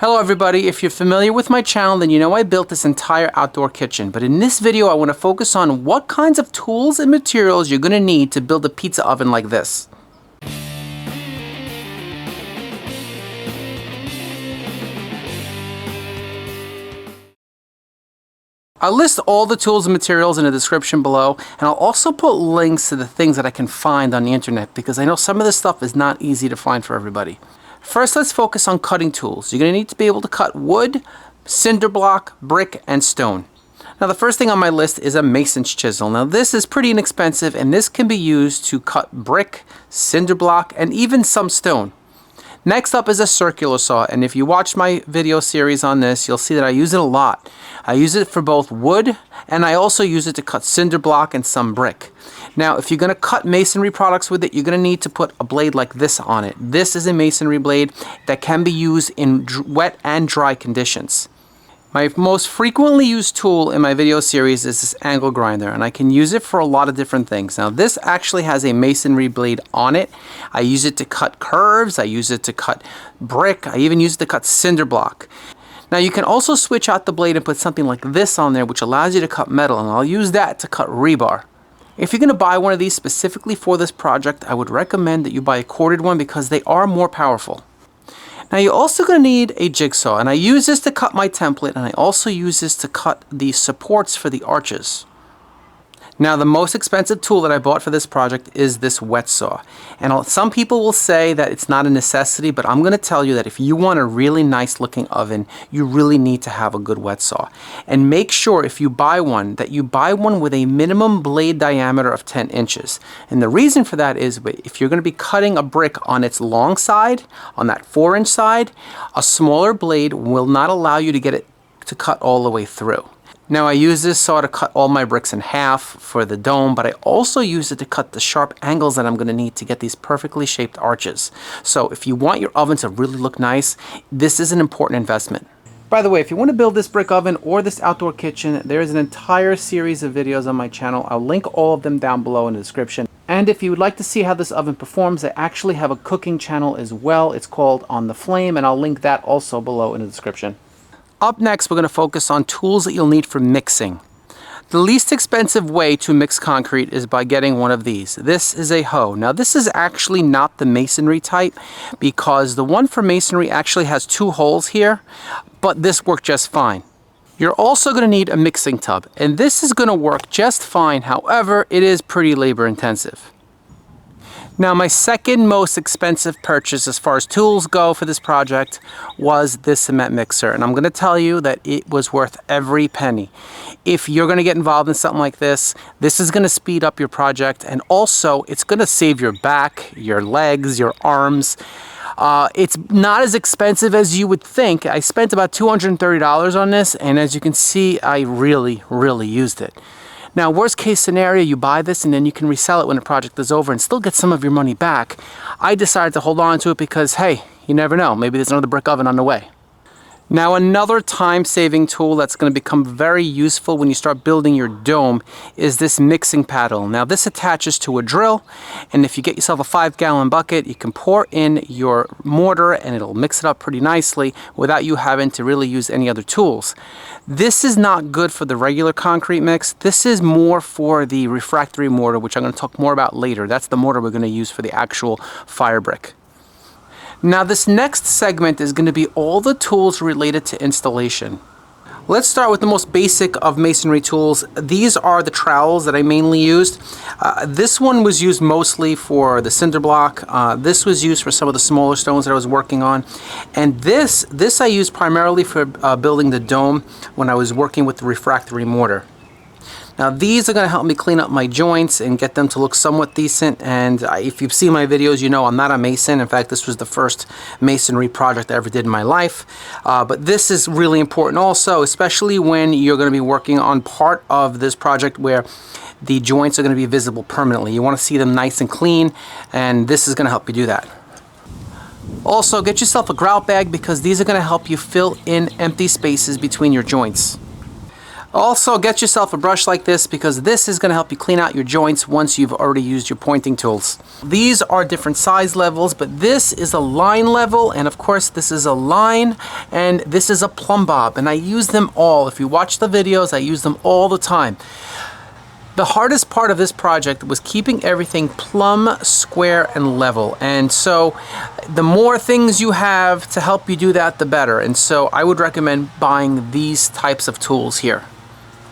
Hello everybody, if you're familiar with my channel then you know I built this entire outdoor kitchen, but in this video I want to focus on what kinds of tools and materials you're going to need to build a pizza oven like this. I'll list all the tools and materials in the description below, and I'll also put links to the things that I can find on the internet because I know some of this stuff is not easy to find for everybody. First, let's focus on cutting tools. You're going to need to be able to cut wood, cinder block, brick, and stone. Now the first thing on my list is a mason's chisel. Now this is pretty inexpensive and this can be used to cut brick, cinder block, and even some stone. Next up is a circular saw, and if you watch my video series on this, you'll see that I use it a lot. I use it for both wood, and I also use it to cut cinder block and some brick. Now, if you're going to cut masonry products with it, you're going to need to put a blade like this on it. This is a masonry blade that can be used in wet and dry conditions. My most frequently used tool in my video series is this angle grinder, and I can use it for a lot of different things. Now this actually has a masonry blade on it. I use it to cut curves, I use it to cut brick, I even use it to cut cinder block. Now you can also switch out the blade and put something like this on there which allows you to cut metal, and I'll use that to cut rebar. If you're going to buy one of these specifically for this project, I would recommend that you buy a corded one because they are more powerful. Now you're also going to need a jigsaw, and I use this to cut my template, and I also use this to cut the supports for the arches. Now the most expensive tool that I bought for this project is this wet saw. And some people will say that it's not a necessity, but I'm going to tell you that if you want a really nice looking oven, you really need to have a good wet saw. And make sure if you buy one, that you buy one with a minimum blade diameter of 10 inches. And the reason for that is if you're going to be cutting a brick on its long side, on that 4-inch side, a smaller blade will not allow you to get it to cut all the way through. Now I use this saw to cut all my bricks in half for the dome, but I also use it to cut the sharp angles that I'm going to need to get these perfectly shaped arches. So if you want your oven to really look nice, this is an important investment. By the way, if you want to build this brick oven or this outdoor kitchen, there is an entire series of videos on my channel. I'll link all of them down below in the description. And if you would like to see how this oven performs, I actually have a cooking channel as well. It's called On the Flame, and I'll link that also below in the description. Up next, we're going to focus on tools that you'll need for mixing. The least expensive way to mix concrete is by getting one of these. This is a hoe. Now this is actually not the masonry type because the one for masonry actually has 2 holes here, but this worked just fine. You're also going to need a mixing tub, and this is going to work just fine. However, it is pretty labor intensive. Now my second most expensive purchase as far as tools go for this project was this cement mixer, and I'm going to tell you that it was worth every penny. If you're going to get involved in something like this is going to speed up your project, and also it's going to save your back, your legs, your arms. It's not as expensive as you would think. I spent about $230 on this, and as you can see, I really used it. Now, worst case scenario, you buy this and then you can resell it when the project is over and still get some of your money back. I decided to hold on to it because, hey, you never know. Maybe there's another brick oven on the way. Now, another time-saving tool that's going to become very useful when you start building your dome is this mixing paddle. Now, this attaches to a drill, and if you get yourself a 5-gallon bucket, you can pour in your mortar and it'll mix it up pretty nicely without you having to really use any other tools. This is not good for the regular concrete mix. This is more for the refractory mortar, which I'm going to talk more about later. That's the mortar we're going to use for the actual fire brick. Now this next segment is going to be all the tools related to installation. Let's start with the most basic of masonry tools. These are the trowels that I mainly used. This one was used mostly for the cinder block. This was used for some of the smaller stones that I was working on. And this I used primarily for building the dome when I was working with the refractory mortar. Now these are going to help me clean up my joints and get them to look somewhat decent, and if you've seen my videos you know I'm not a mason. In fact, this was the first masonry project I ever did in my life. But this is really important also, especially when you're going to be working on part of this project where the joints are going to be visible permanently. You want to see them nice and clean, and this is going to help you do that. Also, get yourself a grout bag because these are going to help you fill in empty spaces between your joints. Also, get yourself a brush like this because this is going to help you clean out your joints once you've already used your pointing tools. These are different size levels, but this is a line level, and of course this is a line, and this is a plumb bob, and I use them all. If you watch the videos, I use them all the time. The hardest part of this project was keeping everything plumb, square, and level. And so the more things you have to help you do that, the better. And so I would recommend buying these types of tools here.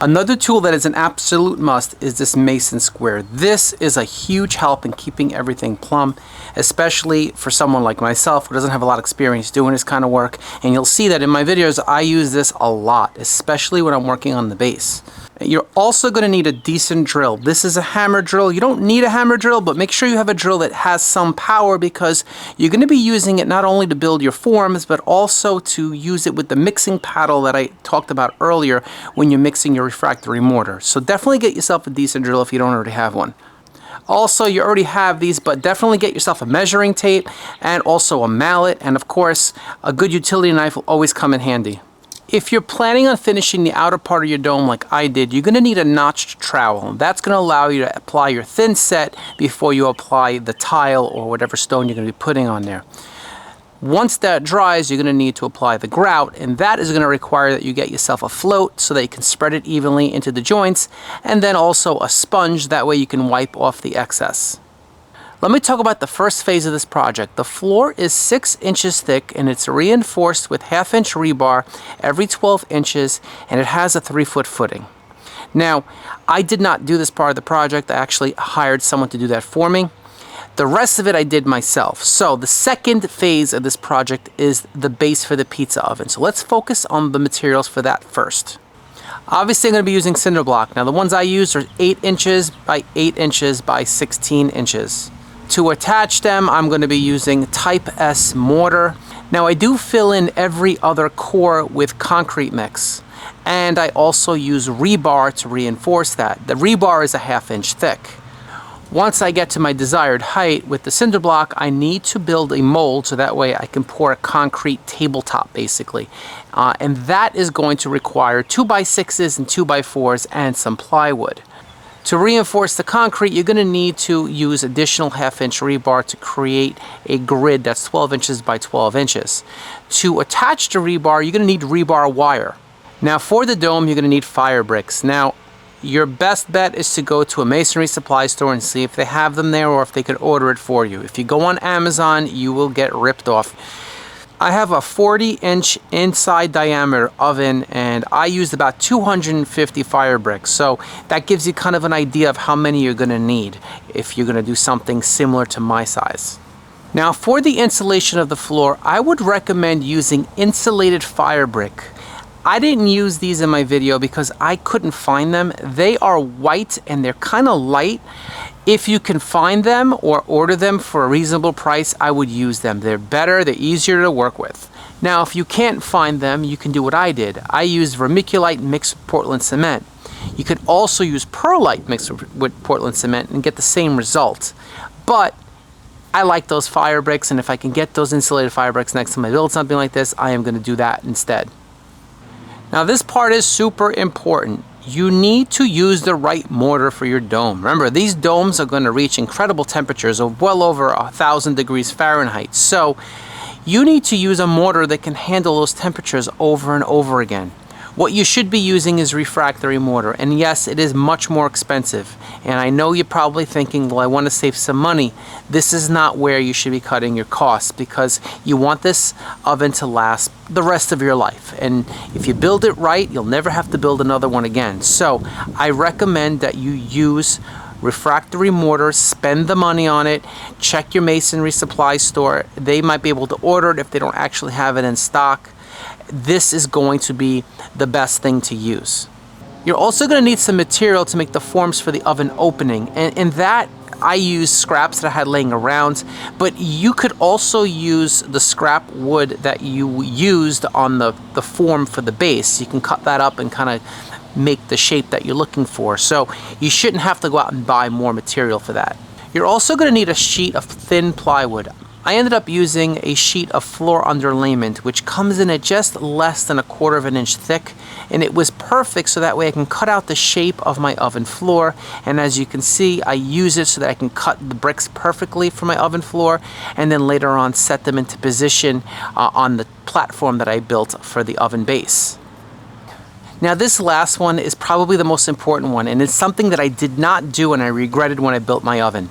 Another tool that is an absolute must is this mason square. This is a huge help in keeping everything plumb, especially for someone like myself who doesn't have a lot of experience doing this kind of work. And you'll see that in my videos, I use this a lot, especially when I'm working on the base. You're also going to need a decent drill. This is a hammer drill. You don't need a hammer drill, but make sure you have a drill that has some power because you're going to be using it not only to build your forms, but also to use it with the mixing paddle that I talked about earlier when you're mixing your refractory mortar. So definitely get yourself a decent drill if you don't already have one. Also, you already have these, but definitely get yourself a measuring tape and also a mallet. And of course, a good utility knife will always come in handy. If you're planning on finishing the outer part of your dome like I did, you're going to need a notched trowel. That's going to allow you to apply your thin set before you apply the tile or whatever stone you're going to be putting on there. Once that dries, you're going to need to apply the grout, and that is going to require that you get yourself a float so that you can spread it evenly into the joints, and then also a sponge, that way you can wipe off the excess. Let me talk about the first phase of this project. The floor is 6 inches thick and it's reinforced with 1/2 inch rebar every 12 inches and it has a 3-foot footing. Now, I did not do this part of the project. I actually hired someone to do that for me. The rest of it I did myself. So the second phase of this project is the base for the pizza oven. So let's focus on the materials for that first. Obviously I'm going to be using Cinderblock. Now the ones I use are 8 inches by 8 inches by 16 inches. To attach them, I'm going to be using type S mortar. Now I do fill in every other core with concrete mix, and I also use rebar to reinforce that. The rebar is a 1/2 inch thick. Once I get to my desired height with the Cinderblock, I need to build a mold so that way I can pour a concrete tabletop basically. And that is going to require 2x6s and 2x4s and some plywood. To reinforce the concrete, you're going to need to use additional 1/2 inch rebar to create a grid that's 12 inches by 12 inches. To attach the rebar, you're going to need rebar wire. Now for the dome, you're going to need fire bricks. Now, your best bet is to go to a masonry supply store and see if they have them there or if they could order it for you. If you go on Amazon, you will get ripped off. I have a 40-inch inside diameter oven and I used about 250 fire bricks. So that gives you kind of an idea of how many you're going to need if you're going to do something similar to my size. Now for the insulation of the floor, I would recommend using insulated firebrick. I didn't use these in my video because I couldn't find them. They are white and they're kind of light. If you can find them or order them for a reasonable price, I would use them. They're better, they're easier to work with. Now, if you can't find them, you can do what I did. I used vermiculite mixed with Portland cement. You could also use perlite mixed with Portland cement and get the same result. But I like those fire bricks, and if I can get those insulated fire bricks next time I build something like this, I am going to do that instead. Now this part is super important. You need to use the right mortar for your dome. Remember, these domes are going to reach incredible temperatures of well over 1,000 degrees Fahrenheit. So you need to use a mortar that can handle those temperatures over and over again. What you should be using is refractory mortar, and yes, it is much more expensive. And I know you're probably thinking, well, I want to save some money. This is not where you should be cutting your costs because you want this oven to last the rest of your life. And if you build it right, you'll never have to build another one again. So I recommend that you use refractory mortar, spend the money on it, check your masonry supply store. They might be able to order it if they don't actually have it in stock. This is going to be the best thing to use. You're also going to need some material to make the forms for the oven opening, and in that I used scraps that I had laying around, but you could also use the scrap wood that you used on the form for the base. You can cut that up and kind of make the shape that you're looking for, so you shouldn't have to go out and buy more material for that. You're also going to need a sheet of thin plywood. I ended up using a sheet of floor underlayment, which comes in at just less than 1/4 of an inch thick, and it was perfect so that way I can cut out the shape of my oven floor. And as you can see, I use it so that I can cut the bricks perfectly for my oven floor, and then later on set them into position on the platform that I built for the oven base. Now this last one is probably the most important one, and it's something that I did not do and I regretted when I built my oven.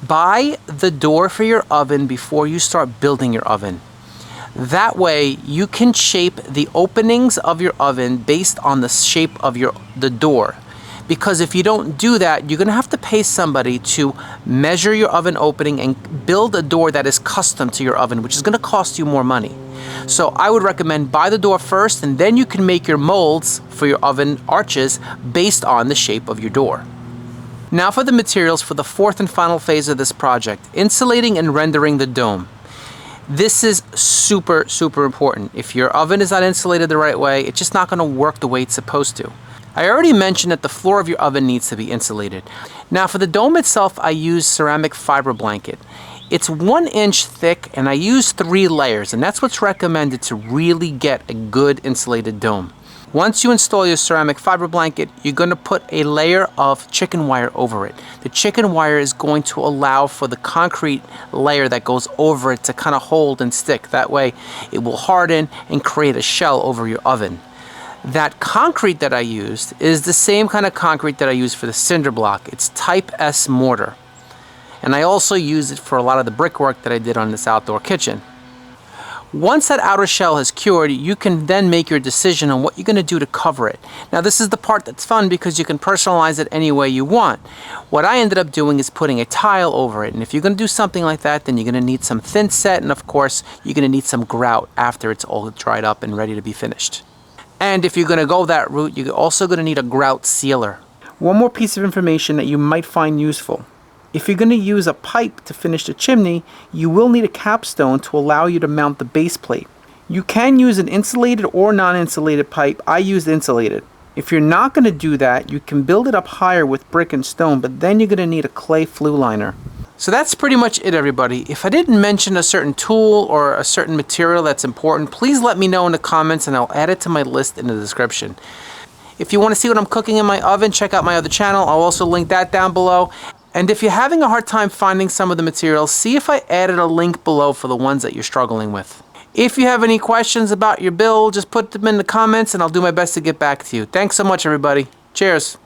Buy the door for your oven before you start building your oven. That way you can shape the openings of your oven based on the shape of the door. Because if you don't do that, you're going to have to pay somebody to measure your oven opening and build a door that is custom to your oven, which is going to cost you more money. So I would recommend buy the door first, and then you can make your molds for your oven arches based on the shape of your door. Now for the materials for the fourth and final phase of this project, insulating and rendering the dome. This is super important. If your oven is not insulated the right way, it's just not going to work the way it's supposed to. I already mentioned that the floor of your oven needs to be insulated. Now for the dome itself, I use ceramic fiber blanket. It's 1 inch thick, and I use 3 layers, and that's what's recommended to really get a good insulated dome. Once you install your ceramic fiber blanket, you're going to put a layer of chicken wire over it. The chicken wire is going to allow for the concrete layer that goes over it to kind of hold and stick. That way it will harden and create a shell over your oven. That concrete that I used is the same kind of concrete that I use for the Cinderblock. It's type S Mortar. And I also use it for a lot of the brickwork that I did on this outdoor kitchen. Once that outer shell has cured, you can then make your decision on what you're going to do to cover it. Now this is the part that's fun because you can personalize it any way you want. What I ended up doing is putting a tile over it, and if you're going to do something like that, then you're going to need some thin set, and of course you're going to need some grout after it's all dried up and ready to be finished. And if you're going to go that route, you're also going to need a grout sealer. One more piece of information that you might find useful. If you're going to use a pipe to finish the chimney, you will need a capstone to allow you to mount the base plate. You can use an insulated or non-insulated pipe. I used insulated. If you're not going to do that, you can build it up higher with brick and stone, but then you're going to need a clay flue liner. So that's pretty much it, everybody. If I didn't mention a certain tool or a certain material that's important, please let me know in the comments and I'll add it to my list in the description. If you want to see what I'm cooking in my oven, check out my other channel. I'll also link that down below. And if you're having a hard time finding some of the materials, see if I added a link below for the ones that you're struggling with. If you have any questions about your build, just put them in the comments and I'll do my best to get back to you. Thanks so much, everybody. Cheers.